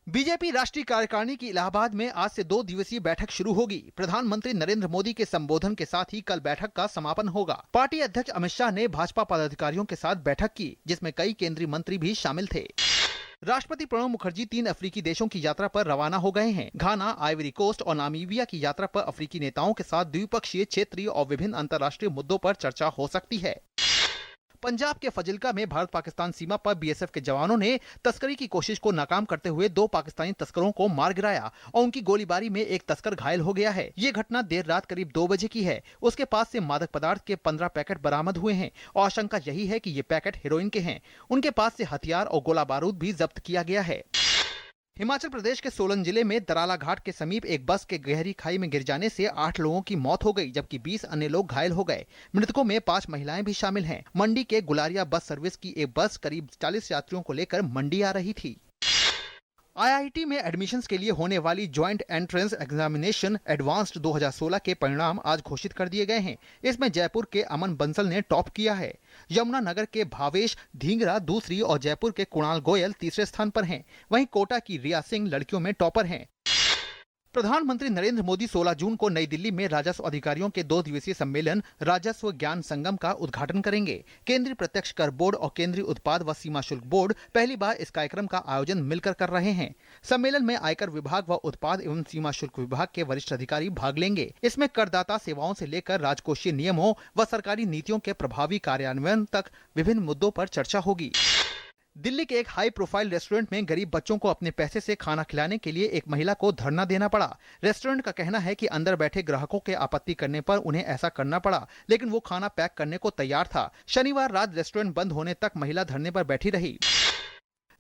BJP राष्ट्रीय कार्यकारिणी की इलाहाबाद में आज से 2 दिवसीय बैठक शुरू होगी। प्रधानमंत्री नरेंद्र मोदी के संबोधन के साथ ही कल बैठक का समापन होगा। पार्टी अध्यक्ष अमित शाह ने भाजपा पदाधिकारियों के साथ बैठक की, जिसमें कई केंद्रीय मंत्री भी शामिल थे। राष्ट्रपति प्रणब मुखर्जी 3 अफ्रीकी देशों की यात्रा पर रवाना हो गए हैं। घाना, आइवरी कोस्ट और नामीबिया की यात्रा पर अफ्रीकी नेताओं के साथ द्विपक्षीय, क्षेत्रीय और विभिन्न अंतर्राष्ट्रीय मुद्दों पर चर्चा हो सकती है। पंजाब के फजिल्का में भारत पाकिस्तान सीमा पर बीएसएफ के जवानों ने तस्करी की कोशिश को नाकाम करते हुए 2 पाकिस्तानी तस्करों को मार गिराया और उनकी गोलीबारी में एक तस्कर घायल हो गया है। ये घटना देर रात करीब 2 बजे की है। उसके पास से मादक पदार्थ के 15 पैकेट बरामद हुए हैं और आशंका यही है कि ये पैकेट हेरोइन के हैं। उनके पास से हथियार और गोला बारूद भी जब्त किया गया है। हिमाचल प्रदेश के सोलन जिले में दराला घाट के समीप एक बस के गहरी खाई में गिर जाने से 8 लोगों की मौत हो गई, जबकि 20 अन्य लोग घायल हो गए। मृतकों में 5 महिलाएं भी शामिल हैं। मंडी के गुलारिया बस सर्विस की एक बस करीब 40 यात्रियों को लेकर मंडी आ रही थी। आईआईटी में एडमिशन्स के लिए होने वाली ज्वाइंट एंट्रेंस एग्जामिनेशन एडवांस्ड 2016 के परिणाम आज घोषित कर दिए गए हैं। इसमें जयपुर के अमन बंसल ने टॉप किया है। यमुनानगर के भावेश धींगरा दूसरी और जयपुर के कुणाल गोयल तीसरे स्थान पर हैं। वहीं कोटा की रिया सिंह लड़कियों में टॉपर हैं। प्रधानमंत्री नरेंद्र मोदी 16 जून को नई दिल्ली में राजस्व अधिकारियों के 2 दिवसीय सम्मेलन राजस्व ज्ञान संगम का उद्घाटन करेंगे। केंद्रीय प्रत्यक्ष कर बोर्ड और केंद्रीय उत्पाद व सीमा शुल्क बोर्ड पहली बार इस कार्यक्रम का आयोजन मिलकर कर रहे हैं। सम्मेलन में आयकर विभाग व उत्पाद एवं सीमा शुल्क विभाग के वरिष्ठ अधिकारी भाग लेंगे। इसमें करदाता सेवाओं से लेकर राजकोषीय नियमों व सरकारी नीतियों के प्रभावी कार्यान्वयन तक विभिन्न मुद्दों पर चर्चा होगी। दिल्ली के एक हाई प्रोफाइल रेस्टोरेंट में गरीब बच्चों को अपने पैसे से खाना खिलाने के लिए एक महिला को धरना देना पड़ा। रेस्टोरेंट का कहना है कि अंदर बैठे ग्राहकों के आपत्ति करने पर उन्हें ऐसा करना पड़ा, लेकिन वो खाना पैक करने को तैयार था। शनिवार रात रेस्टोरेंट बंद होने तक महिला धरने पर बैठी रही।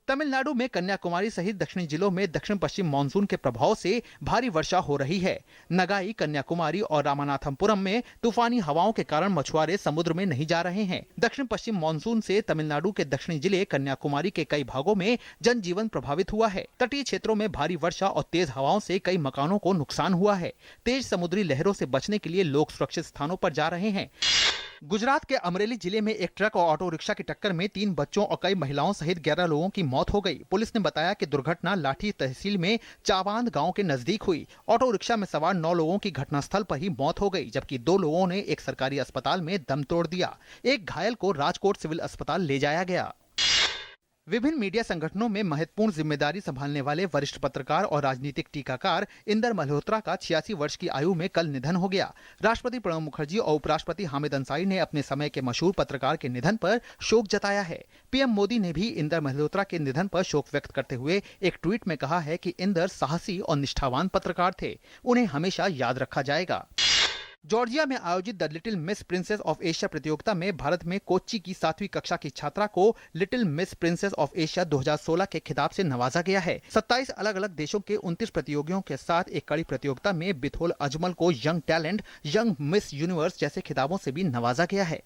तमिलनाडु में कन्याकुमारी सहित दक्षिणी जिलों में दक्षिण पश्चिम मानसून के प्रभाव से भारी वर्षा हो रही है। नगाई, कन्याकुमारी और रामनाथपुरम में तूफानी हवाओं के कारण मछुआरे समुद्र में नहीं जा रहे हैं। दक्षिण पश्चिम मानसून से तमिलनाडु के दक्षिणी जिले कन्याकुमारी के कई भागों में जनजीवन प्रभावित हुआ है। तटीय क्षेत्रों में भारी वर्षा और तेज हवाओं से कई मकानों को नुकसान हुआ है। तेज समुद्री लहरों से बचने के लिए लोग सुरक्षित स्थानों पर जा रहे हैं। गुजरात के अमरेली जिले में एक ट्रक और ऑटो रिक्शा की टक्कर में 3 बच्चों और कई महिलाओं सहित 11 लोगों की मौत हो गई। पुलिस ने बताया कि दुर्घटना लाठी तहसील में चावांद गांव के नजदीक हुई। ऑटो रिक्शा में सवार 9 लोगों की घटनास्थल पर ही मौत हो गई, जबकि 2 लोगों ने एक सरकारी अस्पताल में दम तोड़ दिया। एक घायल को राजकोट सिविल अस्पताल ले जाया गया। विभिन्न मीडिया संगठनों में महत्वपूर्ण जिम्मेदारी संभालने वाले वरिष्ठ पत्रकार और राजनीतिक टीकाकार इंदर मल्होत्रा का 86 वर्ष की आयु में कल निधन हो गया। राष्ट्रपति प्रणब मुखर्जी और उपराष्ट्रपति हामिद अंसारी ने अपने समय के मशहूर पत्रकार के निधन पर शोक जताया है। पीएम मोदी ने भी इंदर मल्होत्रा के निधन पर शोक व्यक्त करते हुए एक ट्वीट में कहा है कि इंदर साहसी और निष्ठावान पत्रकार थे। उन्हें हमेशा याद रखा जाएगा। जॉर्जिया में आयोजित the little miss princess of Asia प्रतियोगिता में भारत में कोच्चि की 7वीं कक्षा की छात्रा को little miss princess of Asia 2016 के खिताब से नवाजा गया है। 27 अलग अलग देशों के 29 प्रतियोगियों के साथ एक कड़ी प्रतियोगिता में बिथोल अजमल को young talent, young miss universe जैसे खिताबों से भी नवाजा गया है।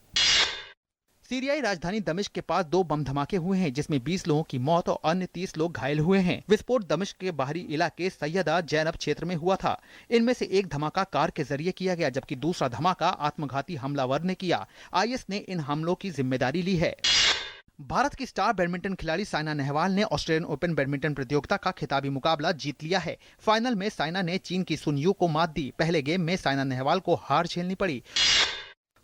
सीरियाई राजधानी दमिश्क के पास 2 बम धमाके हुए हैं, जिसमें 20 लोगों की मौत और अन्य 30 लोग घायल हुए हैं। विस्फोट दमिश्क के बाहरी इलाके सैयदा जैनब क्षेत्र में हुआ था। इनमें से एक धमाका कार के जरिए किया गया, जबकि दूसरा धमाका आत्मघाती हमलावर ने किया। आईएस ने इन हमलों की जिम्मेदारी ली है। भारत की स्टार बैडमिंटन खिलाड़ी साइना नेहवाल ने ऑस्ट्रेलियन ओपन बैडमिंटन प्रतियोगिता का खिताबी मुकाबला जीत लिया है। फाइनल में साइना ने चीन की सुन यू को मात दी। पहले गेम में साइना नेहवाल को हार झेलनी पड़ी।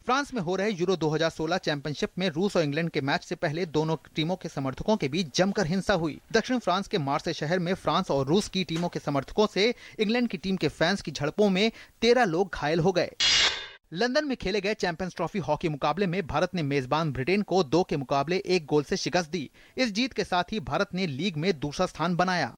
फ्रांस में हो रहे यूरो 2016 चैंपियनशिप में रूस और इंग्लैंड के मैच से पहले दोनों टीमों के समर्थकों के बीच जमकर हिंसा हुई। दक्षिण फ्रांस के मार्से शहर में फ्रांस और रूस की टीमों के समर्थकों से इंग्लैंड की टीम के फैंस की झड़पों में 13 लोग घायल हो गए। लंदन में खेले गए चैंपियंस ट्रॉफी हॉकी मुकाबले में भारत ने मेजबान ब्रिटेन को 2 के मुकाबले 1 गोल से शिकस्त दी। इस जीत के साथ ही भारत ने लीग में दूसरा स्थान बनाया।